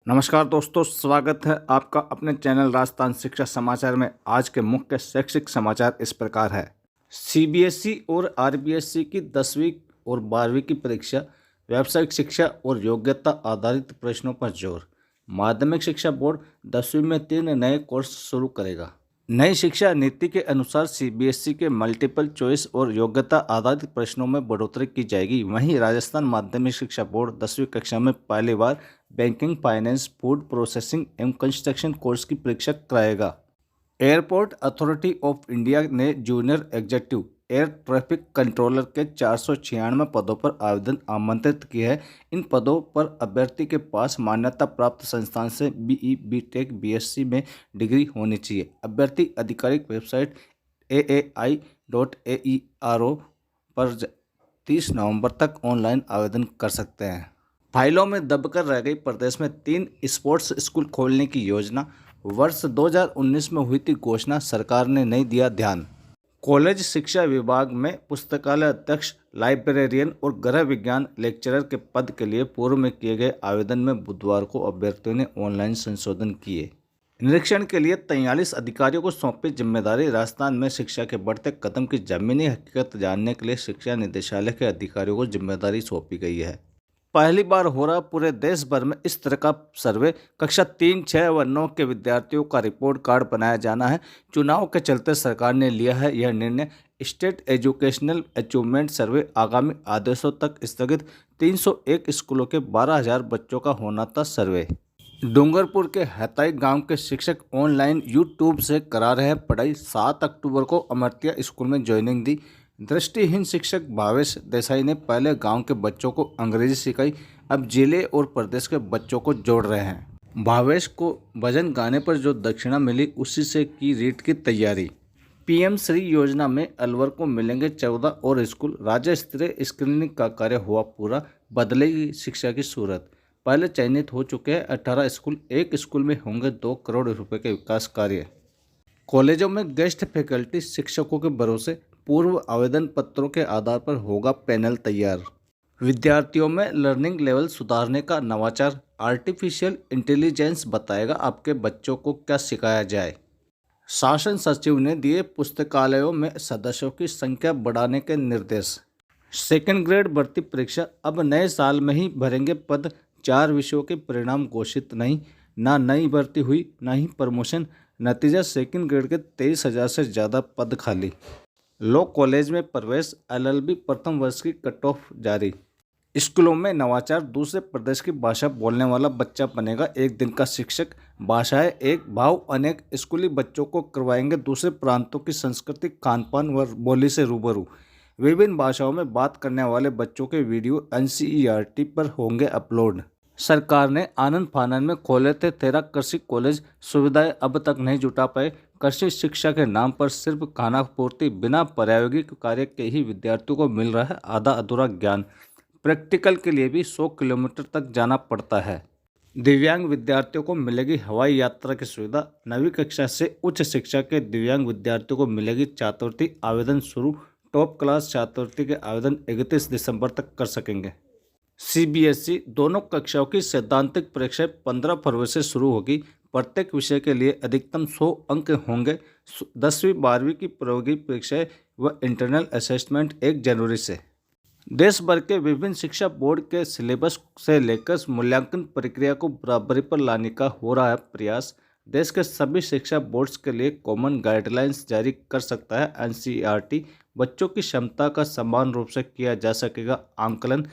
नमस्कार दोस्तों, स्वागत है आपका अपने चैनल राजस्थान शिक्षा समाचार में। आज के मुख्य शैक्षिक समाचार इस प्रकार है। सीबीएसई और आरबीएसई की 10वीं और 12वीं की परीक्षा, व्यावसायिक शिक्षा और योग्यता आधारित प्रश्नों पर जोर। माध्यमिक शिक्षा बोर्ड 10वीं में 3 नए कोर्स शुरू करेगा। नई शिक्षा नीति के अनुसार सीबीएसई के मल्टीपल चॉइस और योग्यता आधारित प्रश्नों में बढ़ोतरी की जाएगी। वहीं राजस्थान माध्यमिक शिक्षा बोर्ड 10वीं कक्षा में पहली बार बैंकिंग, फाइनेंस, फूड प्रोसेसिंग एवं कंस्ट्रक्शन कोर्स की परीक्षा कराएगा। एयरपोर्ट अथॉरिटी ऑफ इंडिया ने junior executive air traffic controller के 496 पदों पर आवेदन आमंत्रित किए हैं। इन पदों पर अभ्यर्थी के पास मान्यता प्राप्त संस्थान से बीई, बीटेक, बीएससी में डिग्री होनी चाहिए। अभ्यर्थी आधिकारिक वेबसाइट aai.aero पर 30 नवंबर तक ऑनलाइन आवेदन कर सकते हैं। फाइलों में दबकर रह गई प्रदेश में 3 स्पोर्ट्स स्कूल खोलने की योजना। वर्ष 2019 में हुई थी घोषणा, सरकार ने नहीं दिया ध्यान। कॉलेज शिक्षा विभाग में पुस्तकालय अध्यक्ष, लाइब्रेरियन और गृह विज्ञान लेक्चरर के पद के लिए पूर्व में किए गए आवेदन में बुधवार को अभ्यर्थियों ने ऑनलाइन संशोधन किए। निरीक्षण के लिए 43 अधिकारियों को सौंपी जिम्मेदारी। राजस्थान में शिक्षा के बढ़ते कदम की जमीनी हकीकत जानने के लिए शिक्षा निदेशालय के अधिकारियों को जिम्मेदारी सौंपी गई है। पहली बार हो रहा पूरे देश भर में इस तरह का सर्वे। कक्षा 3, 6 व 9 के विद्यार्थियों का रिपोर्ट कार्ड बनाया जाना है। चुनाव के चलते सरकार ने लिया है यह निर्णय। स्टेट एजुकेशनल अचीवमेंट सर्वे आगामी आदेशों तक स्थगित। 301 स्कूलों के 12,000 बच्चों का होना था सर्वे। डूंगरपुर के हताई गांव के शिक्षक ऑनलाइन यूट्यूब से करा रहे हैं पढ़ाई। 7 अक्टूबर को अमर्त्या स्कूल में ज्वाइनिंग दी। दृष्टिहीन शिक्षक भावेश देसाई ने पहले गांव के बच्चों को अंग्रेजी सिखाई, अब जिले और प्रदेश के बच्चों को जोड़ रहे हैं। भावेश को भजन गाने पर जो दक्षिणा मिली उसी से की रीट की तैयारी। पीएम श्री योजना में अलवर को मिलेंगे 14 और स्कूल। राज्य स्तरीय स्क्रीनिंग का कार्य हुआ पूरा, बदलेगी शिक्षा की सूरत। पहले चयनित हो चुके हैं 18 स्कूल। एक स्कूल में होंगे 2 करोड़ रुपए के विकास कार्य। कॉलेजों में गेस्ट फैकल्टी शिक्षकों के भरोसे। पूर्व आवेदन पत्रों के आधार पर होगा पैनल तैयार। विद्यार्थियों में लर्निंग लेवल सुधारने का नवाचार। आर्टिफिशियल इंटेलिजेंस बताएगा आपके बच्चों को क्या सिखाया जाए। शासन सचिव ने दिए पुस्तकालयों में सदस्यों की संख्या बढ़ाने के निर्देश। सेकेंड ग्रेड भर्ती परीक्षा अब नए साल में ही भरेंगे पद। 4 विषयों के परिणाम घोषित नहीं, ना नई भर्ती हुई ना ही प्रमोशन। नतीजा सेकेंड ग्रेड के 23,000 से ज़्यादा पद खाली। लॉ कॉलेज में प्रवेश, एलएलबी प्रथम वर्ष की कट ऑफ जारी। स्कूलों में नवाचार, दूसरे प्रदेश की भाषा बोलने वाला बच्चा बनेगा 1 दिन का शिक्षक। भाषाएं एक भाव अनेक स्कूली बच्चों को करवाएंगे दूसरे प्रांतों की संस्कृति, खानपान व बोली से रूबरू। विभिन्न भाषाओं में बात करने वाले बच्चों के वीडियो एनसीईआरटी पर होंगे अपलोड। सरकार ने आनन फानन में खोले थे 13 कृषि कॉलेज, सुविधाएं अब तक नहीं जुटा पाए। कृषि शिक्षा के नाम पर सिर्फ खानापूर्ति, बिना प्रायोगिक कार्य के ही विद्यार्थियों को मिल रहा है आधा अधूरा ज्ञान। प्रैक्टिकल के लिए भी 100 किलोमीटर तक जाना पड़ता है। दिव्यांग विद्यार्थियों को मिलेगी हवाई यात्रा की सुविधा। 9वीं कक्षा से उच्च शिक्षा के दिव्यांग विद्यार्थियों को मिलेगी छात्रवृत्ति। आवेदन शुरू। टॉप क्लास छात्रवृत्ति के आवेदन 31 दिसंबर तक कर सकेंगे। सीबीएसई दोनों कक्षाओं की सैद्धांतिक परीक्षाएं 15 फरवरी से शुरू होगी। प्रत्येक विषय के लिए अधिकतम 100 अंक होंगे। 10वीं 12वीं की प्रायोगिक परीक्षाएं व इंटरनल असेसमेंट 1 जनवरी से। देश भर के विभिन्न शिक्षा बोर्ड के सिलेबस से लेकर मूल्यांकन प्रक्रिया को बराबरी पर लाने का हो रहा है प्रयास। देश के सभी शिक्षा बोर्ड्स के लिए कॉमन गाइडलाइंस जारी कर सकता है एनसीईआरटी। बच्चों की क्षमता का समान रूप से किया जा सकेगा आंकलन।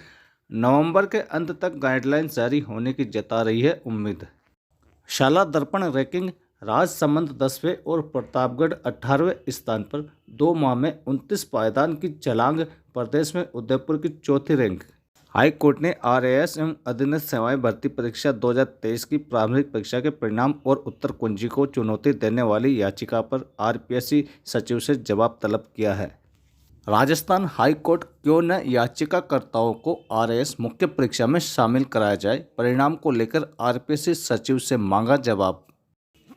नवंबर के अंत तक गाइडलाइंस जारी होने की जता रही है उम्मीद। शाला दर्पण रैंकिंग, राजसमंद 10वें और प्रतापगढ़ 18वें स्थान पर। 2 माह में 29 पायदान की छलांग। प्रदेश में उदयपुर की 4थी रैंक। हाई कोर्ट ने आरएएस एवं अधीनस्थ सेवाएं भर्ती परीक्षा 2023 की प्रारंभिक परीक्षा के परिणाम और उत्तर कुंजी को चुनौती देने वाली याचिका पर आरपीएससी सचिव से जवाब तलब किया है। राजस्थान हाई कोर्ट क्यों न याचिकाकर्ताओं को आरएएस मुख्य परीक्षा में शामिल कराया जाए, परिणाम को लेकर आरपीएससी सचिव से मांगा जवाब।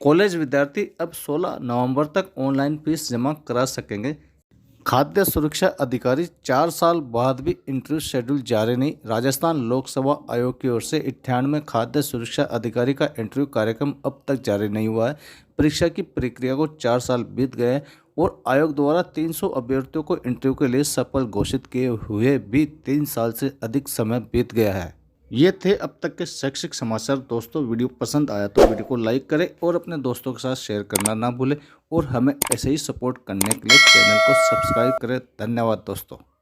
कॉलेज विद्यार्थी अब 16 नवंबर तक ऑनलाइन फीस जमा करा सकेंगे। खाद्य सुरक्षा अधिकारी 4 साल बाद भी इंटरव्यू शेड्यूल जारी नहीं। राजस्थान लोकसेवा आयोग की ओर से 98 खाद्य सुरक्षा अधिकारी का इंटरव्यू कार्यक्रम अब तक जारी नहीं हुआ है। परीक्षा की प्रक्रिया को 4 साल बीत गए हैं और आयोग द्वारा 300 अभ्यर्थियों को इंटरव्यू के लिए सफल घोषित किए हुए भी 3 साल से अधिक समय बीत गया है। ये थे अब तक के शैक्षिक समाचार। दोस्तों, वीडियो पसंद आया तो वीडियो को लाइक करें और अपने दोस्तों के साथ शेयर करना ना भूलें और हमें ऐसे ही सपोर्ट करने के लिए चैनल को सब्सक्राइब करें। धन्यवाद दोस्तों।